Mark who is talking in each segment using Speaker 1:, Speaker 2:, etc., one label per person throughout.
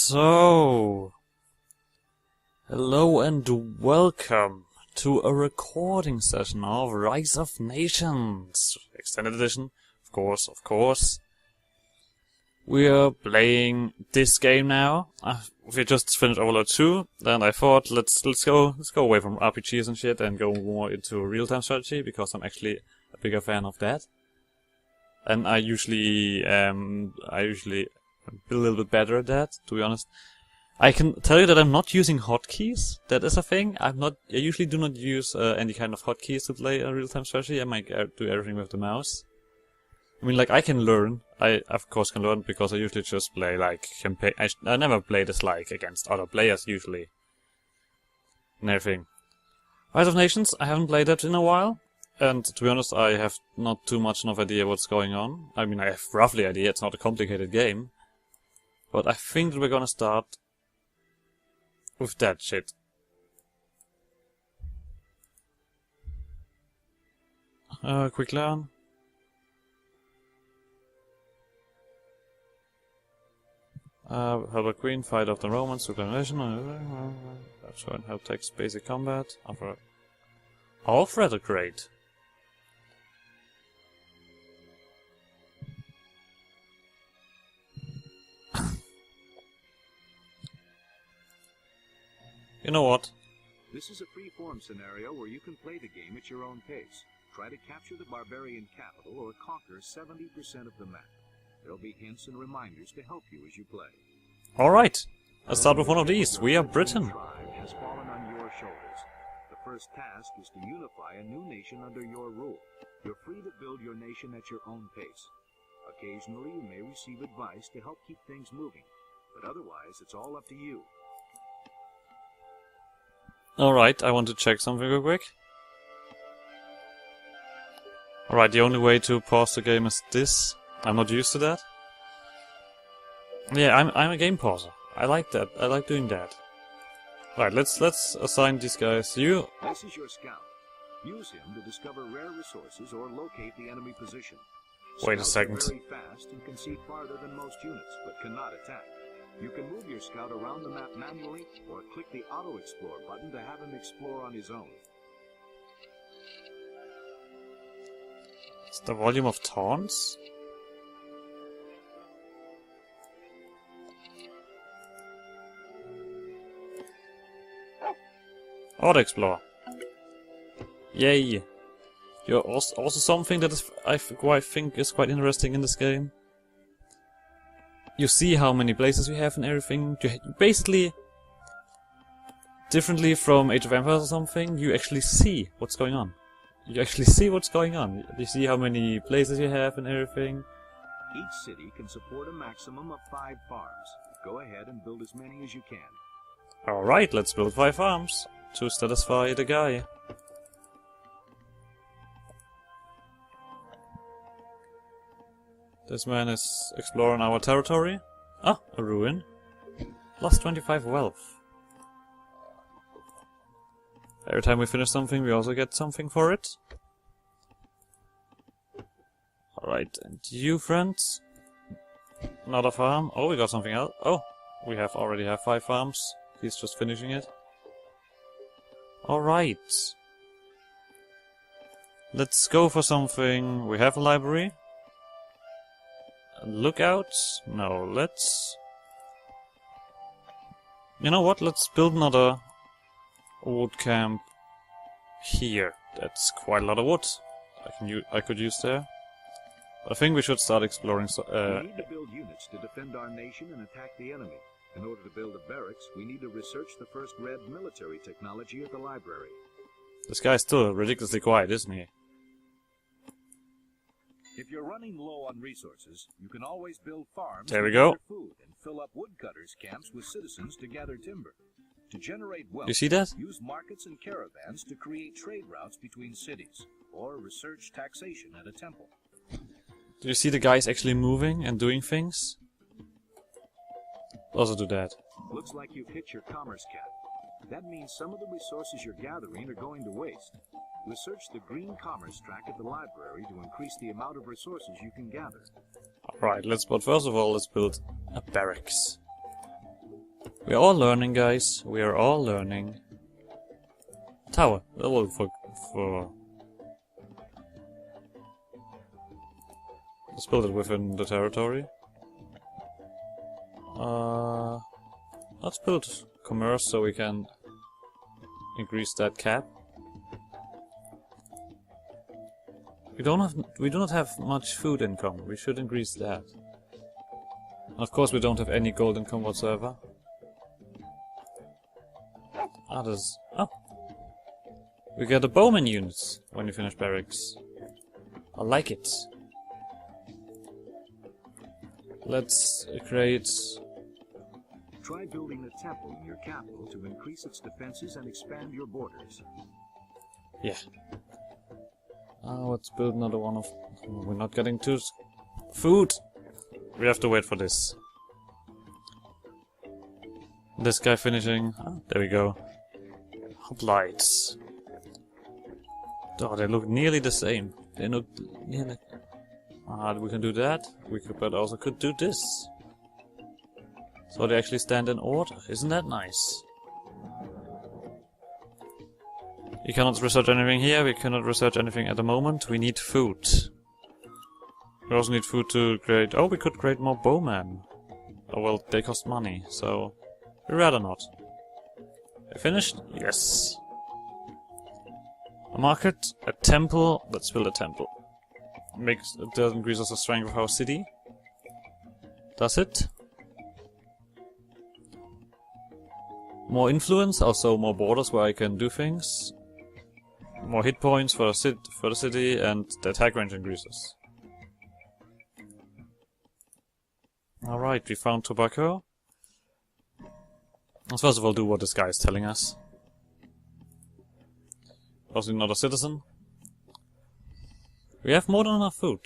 Speaker 1: So, hello and welcome to a recording session of Rise of Nations, Extended Edition, of course. We are playing this game now. We just finished Overlord 2, and I thought let's go away from RPGs and shit and go more into real-time strategy, because I'm actually a bigger fan of that. And I usually a little bit better at that, to be honest. I can tell you that I'm not using hotkeys. That is a thing. I usually do not use any kind of hotkeys to play a real-time strategy. I might do everything with the mouse. I mean, like, I can learn. I, of course, can learn because I usually just play, like, campaign. I never play this, like, against other players, usually. And everything. Rise of Nations, I haven't played that in a while. And, to be honest, I have not too much of idea what's going on. I mean, I have roughly idea. It's not a complicated game. But I think that we're gonna start with that shit. Quick learn. Help a queen, fight off the Romans, supernation. Show and help text basic combat. Alfred are great. You know what?
Speaker 2: This is a free-form scenario where you can play the game at your own pace. Try to capture the barbarian capital or conquer 70% of the map. There'll be hints and reminders to help you as you play.
Speaker 1: Alright, let's start with one of these. We are Britain.
Speaker 2: Tribe has fallen on your shoulders. The first task is to unify a new nation under your rule. You're free to build your nation at your own pace. Occasionally you may receive advice to help keep things moving, but otherwise it's all up to you.
Speaker 1: Alright, I want to check something real quick. Alright, the only way to pause the game is this. I'm not used to that. Yeah, I'm a game pauser. I like that. I like doing that. Right, let's assign these guys.
Speaker 2: This is your scout. Use him to discover rare resources or locate the enemy position.
Speaker 1: Wait a second.
Speaker 2: Scouts are very fast and can see farther than most units, but cannot attack. You can move your scout around the map manually, or click the Auto Explore button to have him explore on his own.
Speaker 1: It's the volume of taunts? Auto Explore. Yay! You're also something that is, I think is quite interesting in this game. You see how many places you have and everything. You basically, differently from Age of Empires or something, you actually see what's going on. You actually see what's going on. You see how many places you have and everything.
Speaker 2: Each city can support a maximum of 5 farms. Go ahead and build as many as you can.
Speaker 1: Alright, let's build 5 farms to satisfy the guy. This man is exploring our territory. Ah, a ruin. Plus 25 wealth. Every time we finish something, we also get something for it. Alright, and you, friends? Another farm. Oh, we got something else. Oh, we already have 5 farms. He's just finishing it. Alright. Let's go for something. We have a library. Lookouts? No, let's... You know what? Let's build another wood camp here. That's quite a lot of wood I could use there. I think we should start exploring.
Speaker 2: We need to build units to defend our nation and attack the enemy. In order to build a barracks, we need to research the first red military technology at the library.
Speaker 1: This guy's still ridiculously quiet, isn't he?
Speaker 2: If you're running low on resources, you can always build farms
Speaker 1: there we
Speaker 2: to
Speaker 1: go.
Speaker 2: gather food and fill up woodcutters' camps with citizens to gather timber. To generate wealth,
Speaker 1: You see that?
Speaker 2: use markets and caravans to create trade routes between cities, or research taxation at a temple.
Speaker 1: Do you see the guys actually moving and doing things? Also do that.
Speaker 2: Looks like you've hit your commerce cap. That means some of the resources you're gathering are going to waste. Research the green commerce track at the library to increase the amount of resources you can gather.
Speaker 1: Alright, but first of all, let's build a barracks. We're all learning, guys. We are all learning. Tower. That will for... Let's build it within the territory. Let's build commerce so we can increase that cap. We do not have much food income. We should increase that. And of course we don't have any gold income whatsoever. Oh. We get a bowman unit when you finish barracks. I like it. Let's create...
Speaker 2: Try building a temple in your capital to increase its defenses and expand your borders.
Speaker 1: Yeah. Let's build another one of... We're not getting to... Food! We have to wait for this. This guy finishing... Oh, there we go. Hoplites. Oh, they look nearly the same. They look nearly... we can do that. We could, but also could do this. So they actually stand in order. Isn't that nice? You cannot research anything here. We cannot research anything at the moment. We need food. We also need food to create... Oh, we could create more bowmen. Oh well, they cost money, so... We'd rather not. I finished? Yes. A market, a temple. Let's build a temple. It does increase the strength of our city. Does it? More influence, also more borders where I can do things. More hit points for the city, and the attack range increases. Alright, we found tobacco. Let's first of all do what this guy is telling us. Also not a citizen. We have more than enough food.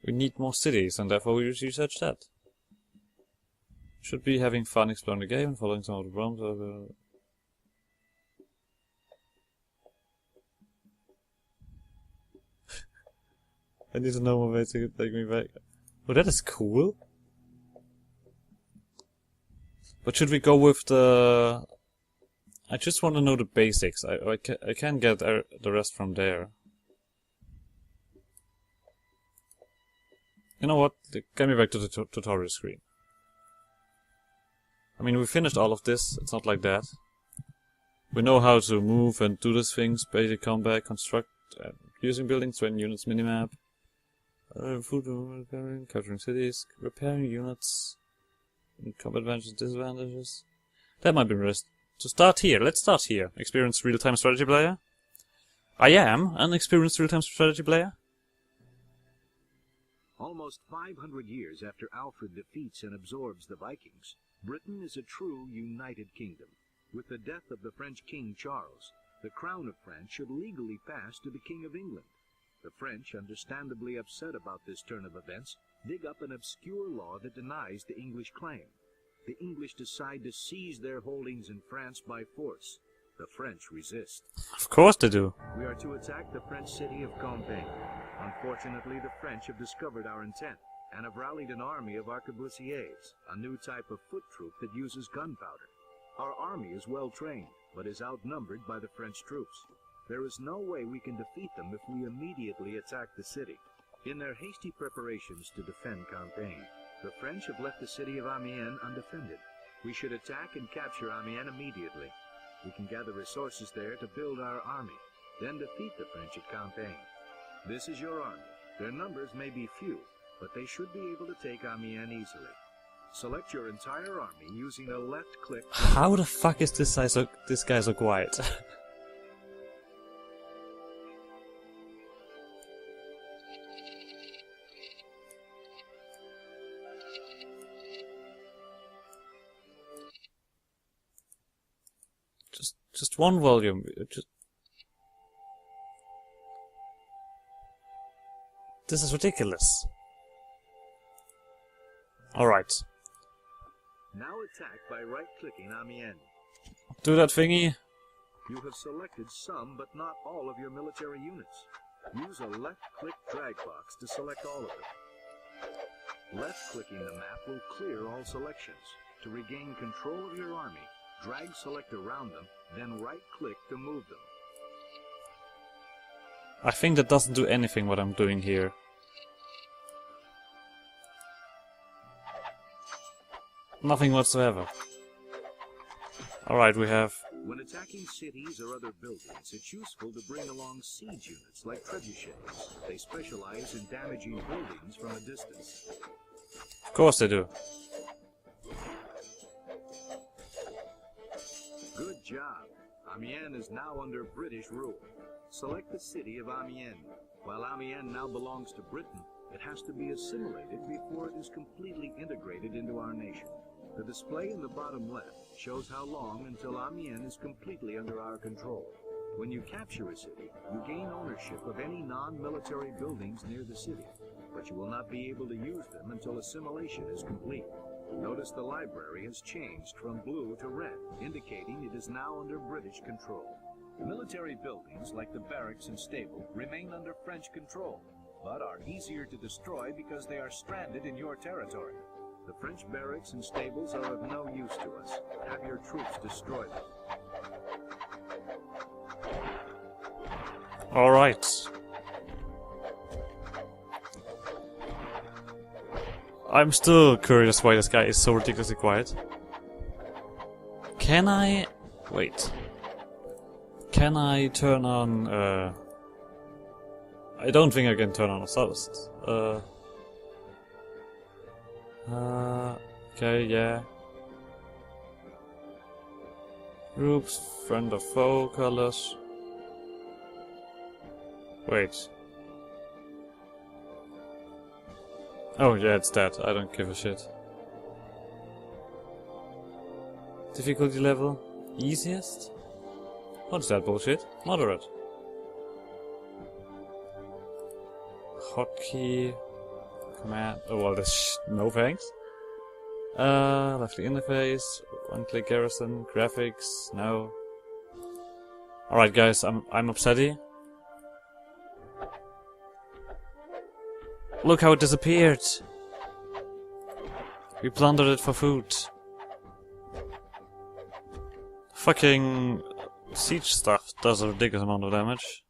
Speaker 1: We need more cities, and therefore we research that. Should be having fun exploring the game and following some of the problems. I need to know more ways to take me back. Oh, that is cool. But should we go with the... I just want to know the basics. I can get the rest from there. You know what? Get me back to the tutorial screen. I mean, we finished all of this. It's not like that. We know how to move and do these things. Basic combat, construct, using buildings, train units, minimap. Food repairing, capturing cities, repairing units. Combat advantages, disadvantages. That might be best. To start here, let's start here. Experienced real-time strategy player. I am an experienced real-time strategy player.
Speaker 2: Almost 500 years after Alfred defeats and absorbs the Vikings, Britain is a true united kingdom. With the death of the French King Charles, the crown of France should legally pass to the King of England. The French, understandably upset about this turn of events, dig up an obscure law that denies the English claim. The English decide to seize their holdings in France by force. The French resist.
Speaker 1: Of course they do.
Speaker 2: We are to attack the French city of Compiègne. Unfortunately, the French have discovered our intent and have rallied an army of arquebusiers, a new type of foot troop that uses gunpowder. Our army is well trained, but is outnumbered by the French troops. There is no way we can defeat them if we immediately attack the city. In their hasty preparations to defend Compiègne, the French have left the city of Amiens undefended. We should attack and capture Amiens immediately. We can gather resources there to build our army, then defeat the French at Compiègne. This is your army. Their numbers may be few, but they should be able to take Amiens easily. Select your entire army using a left click.
Speaker 1: How the fuck is this guy so quiet? Just one volume. This is ridiculous. Alright.
Speaker 2: Now attack by right-clicking Amiens.
Speaker 1: Do that thingy.
Speaker 2: You have selected some, but not all of your military units. Use a left-click drag box to select all of them. Left-clicking the map will clear all selections. To regain control of your army, drag select around them, then right-click to move them.
Speaker 1: I think that doesn't do anything what I'm doing here. Nothing whatsoever. Alright, we have...
Speaker 2: When attacking cities or other buildings, it's useful to bring along siege units like trebuchets. They specialize in damaging buildings from a distance.
Speaker 1: Of course they do.
Speaker 2: Good job. Amiens is now under British rule. Select the city of Amiens. While Amiens now belongs to Britain, it has to be assimilated before it is completely integrated into our nation. The display in the bottom left shows how long until Amiens is completely under our control. When you capture a city, you gain ownership of any non-military buildings near the city, but you will not be able to use them until assimilation is complete. Notice the library has changed from blue to red, indicating it is now under British control. Military buildings like the barracks and stable remain under French control, but are easier to destroy because they are stranded in your territory. The French barracks and stables are of no use to us. Have your troops destroy them.
Speaker 1: Alright. I'm still curious why this guy is so ridiculously quiet. Can I... Wait. Can I turn on... I don't think I can turn on Astalur. Okay, yeah. Groups, friend or foe, colors. Wait. Oh yeah, it's that. I don't give a shit. Difficulty level? Easiest? What's that bullshit? Moderate. Hotkey. Command. Oh well, this no thanks. Left click interface. One click garrison. Graphics. No. Alright guys, I'm upsetty. Look how it disappeared! We plundered it for food. Fucking siege stuff does a ridiculous amount of damage.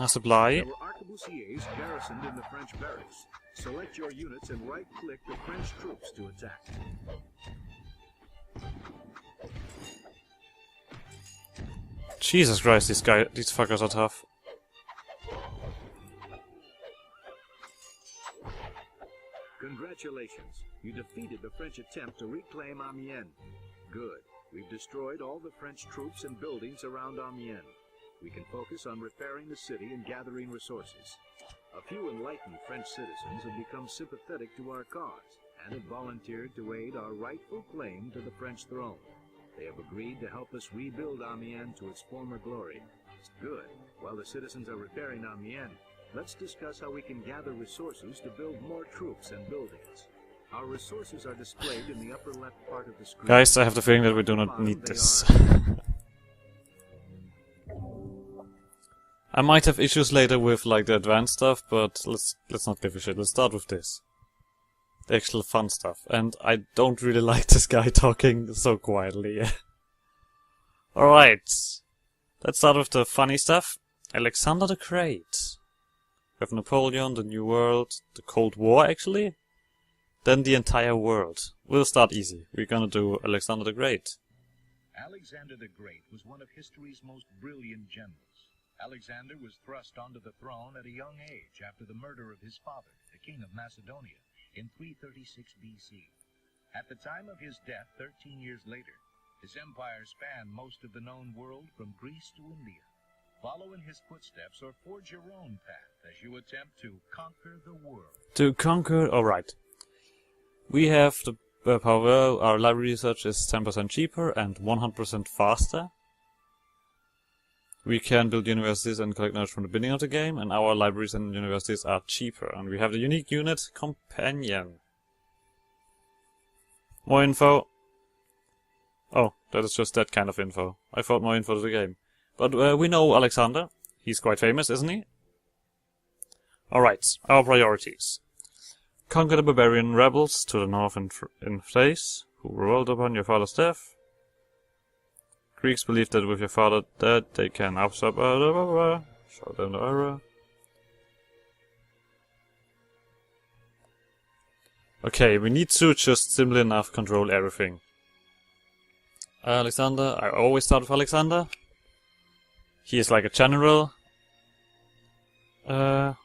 Speaker 1: Supply.
Speaker 2: There were arquebusiers garrisoned in the French barracks. Select your units and right-click the French troops to attack.
Speaker 1: Jesus Christ, these fuckers are tough.
Speaker 2: Congratulations. You defeated the French attempt to reclaim Amiens. Good. We've destroyed all the French troops and buildings around Amiens. We can focus on repairing the city and gathering resources. A few enlightened French citizens have become sympathetic to our cause and have volunteered to aid our rightful claim to the French throne. They have agreed to help us rebuild Amiens to its former glory. Good. While the citizens are repairing Amiens, let's discuss how we can gather resources to build more troops and buildings. Our resources are displayed in the upper left part of the screen.
Speaker 1: Guys, I have the feeling that we do not need this. I might have issues later with like the advanced stuff, but let's not give a shit. Let's start with this. The actual fun stuff. And I don't really like this guy talking so quietly. Alright. Let's start with the funny stuff. Alexander the Great. We have Napoleon, the New World, the Cold War actually. Then the entire world. We'll start easy. We're gonna do Alexander the Great.
Speaker 2: Alexander the Great was one of history's most brilliant generals. Alexander was thrust onto the throne at a young age after the murder of his father, the king of Macedonia, in 336 BC. At the time of his death 13 years later, his empire spanned most of the known world from Greece to India. Follow in his footsteps or forge your own path as you attempt to conquer the world.
Speaker 1: To conquer... Alright. We have the power, our library research is 10% cheaper and 100% faster. We can build universities and collect knowledge from the beginning of the game, and our libraries and universities are cheaper. And we have the unique unit, Companion. More info. Oh, that is just that kind of info. I thought more info to the game. But we know Alexander. He's quite famous, isn't he? Alright, our priorities. Conquer the barbarian rebels to the north in Thrace, who revolted upon your father's death. Greeks believe that with your father dead, they can absorb show them the error. Okay, we need to just simply enough control everything. Alexander, I always start with Alexander. He is like a general. Then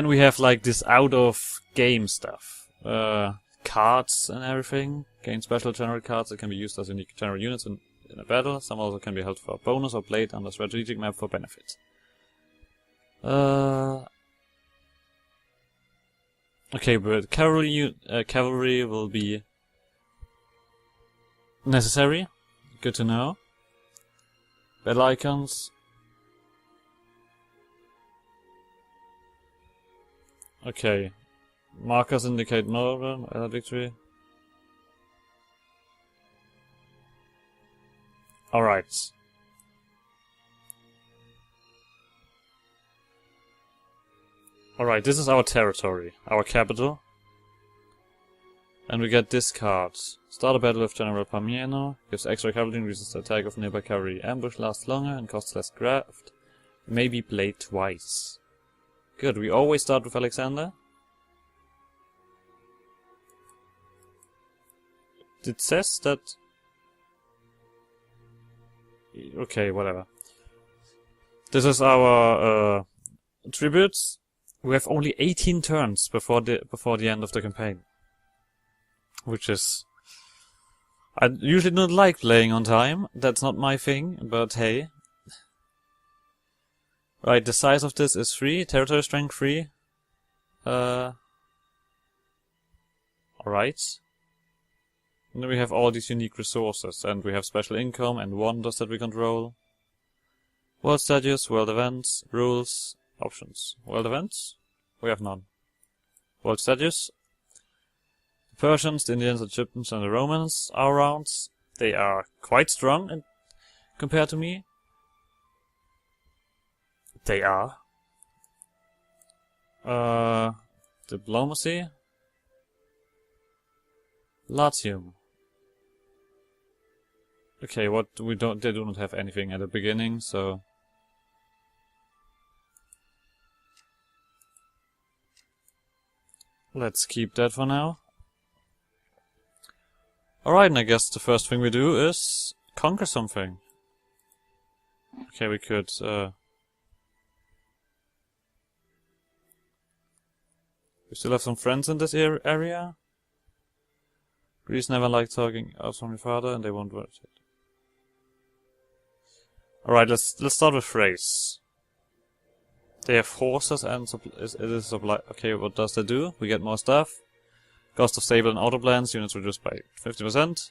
Speaker 1: we have like this out of game stuff. Cards and everything. Gain special general cards that can be used as unique general units in a battle. Some also can be held for a bonus or played on the strategic map for benefit. Okay, but cavalry will be necessary. Good to know. Battle icons. Okay. Markers indicate northern victory. Alright. Alright, this is our territory, our capital. And we get this card. Start a battle with General Palmiano. Gives extra cavalry and reasons the attack of nearby cavalry. Ambush lasts longer and costs less craft. Maybe played twice. Good, we always start with Alexander. It says that... Okay, whatever. This is our tributes. We have only 18 turns before the end of the campaign. Which is... I usually don't like playing on time. That's not my thing, but hey. Right, the size of this is 3. Territory strength 3. Alright. And then we have all these unique resources, and we have special income and wonders that we control. World status, world events, rules, options. World events? We have none. World status. The Persians, the Indians, the Egyptians, and the Romans are around. They are quite strong compared to me. They are. Diplomacy. Latium. Okay, what we don't, they do not have anything at the beginning, so... Let's keep that for now. Alright, and I guess the first thing we do is conquer something. Okay, we could, we still have some friends in this area. Greece never liked talking out from your father, and they won't watch it. Alright, let's start with Thrace. They have horses and supply. Okay, what does that do? We get more stuff. Cost of stable and auto plans, units reduced by 50%.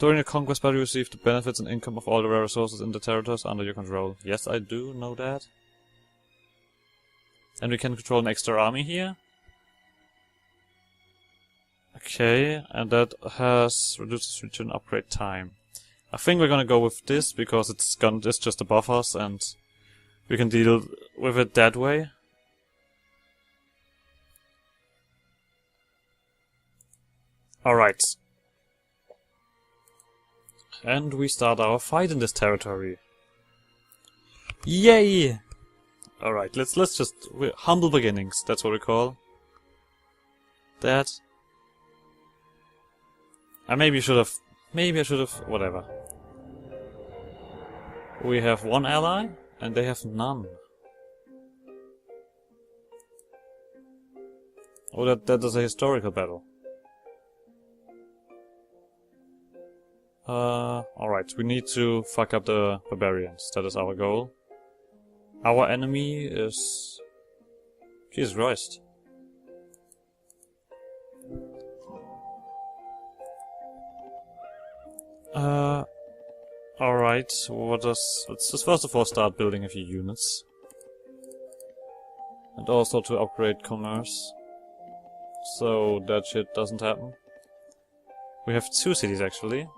Speaker 1: During your conquest battle, you receive the benefits and income of all the rare resources in the territories under your control. Yes, I do know that. And we can control an extra army here. Okay, and that has reduced region upgrade time. I think we're gonna go with this because it's just above us and we can deal with it that way. Alright. And we start our fight in this territory. Yay! Alright, let's just... humble beginnings, that's what we call that. Maybe I should have... whatever. We have one ally, and they have none. Oh, that is a historical battle. Alright, we need to fuck up the barbarians. That is our goal. Our enemy is... Jesus Christ. Alright, let's just first of all start building a few units. And also to upgrade commerce. So that shit doesn't happen. We have 2 cities actually.